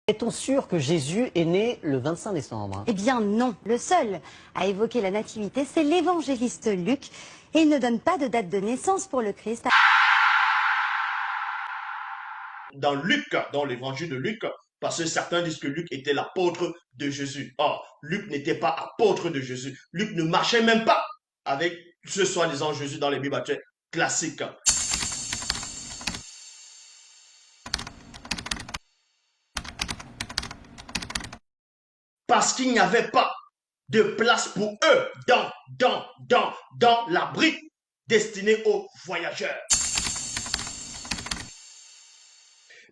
Est-on sûr que Jésus est né le 25 décembre? Eh bien non, le seul à évoquer la nativité, c'est l'évangéliste Luc. Et il ne donne pas de date de naissance pour le Christ. Dans Luc, dans l'évangile de Luc, parce que certains disent que Luc était l'apôtre de Jésus. Or, Luc n'était pas apôtre de Jésus. Luc ne marchait même pas avec ce soi-disant Jésus dans les Bibles classiques. Parce qu'il n'y avait pas de place pour eux dans l'abri destiné aux voyageurs.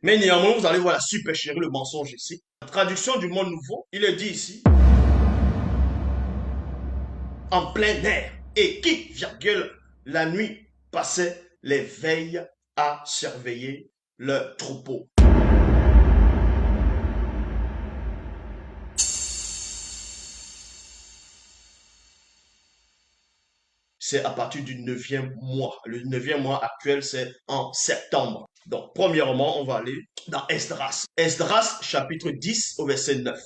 Mais néanmoins, vous allez voir la supercherie, le mensonge ici. La traduction du Monde Nouveau, il est dit ici, en plein air, et qui, virgule, la nuit passait les veilles à surveiller le troupeau. C'est à partir du 9e mois. Le 9e mois actuel, c'est en septembre. Donc, premièrement, on va aller dans Esdras. Esdras, chapitre 10, au verset 9.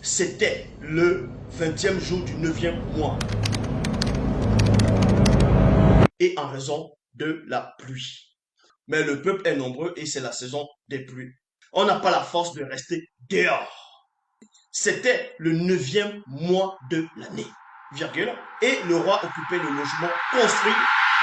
C'était le 20e jour du 9e mois. Et en raison de la pluie. Mais le peuple est nombreux et c'est la saison des pluies. On n'a pas la force de rester dehors. C'était le 9e mois de l'année, virgule, et le roi occupait le logement construit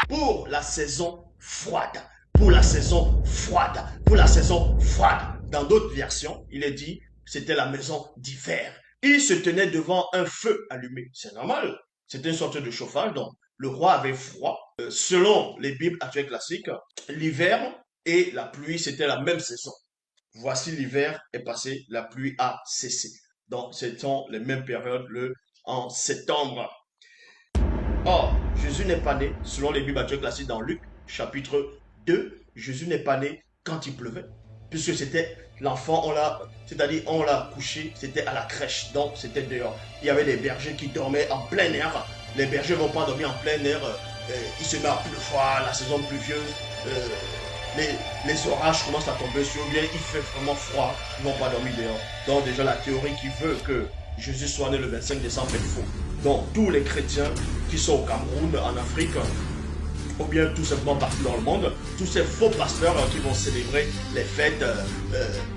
pour la saison froide, pour la saison froide, pour la saison froide. Dans d'autres versions, il est dit, c'était la maison d'hiver. Il se tenait devant un feu allumé, c'est normal, c'était une sorte de chauffage, donc le roi avait froid. Selon les Bibles actuelles classiques, l'hiver et la pluie, c'était la même saison. Voici l'hiver est passé, la pluie a cessé. Donc, ce sont les mêmes périodes en septembre. Or, Jésus n'est pas né, selon les Bibles actuelles classiques dans Luc, chapitre 2, Jésus n'est pas né quand il pleuvait, puisque c'était l'enfant, c'est-à-dire on l'a couché, c'était à la crèche, donc c'était dehors. Il y avait des bergers qui dormaient en plein air. Les bergers ne vont pas dormir en plein air, il se met à pleuvoir, la saison pluvieuse, les orages commencent à tomber sur eux, bien il fait vraiment froid, ils ne vont pas dormir dehors. Donc déjà la théorie qui veut que Jésus soit né le 25 décembre est faux. Donc tous les chrétiens qui sont au Cameroun, en Afrique, ou bien tout simplement partout dans le monde, tous ces faux pasteurs qui vont célébrer les fêtes,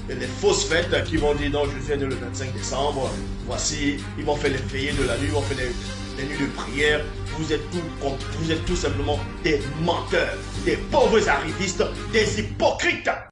les fausses fêtes, qui vont dire non, Jésus est né le 25 décembre, voici, ils vont faire les veillées de la nuit, ils vont faire les nuits de prière. Vous êtes tout simplement des menteurs, des pauvres arrivistes, des hypocrites.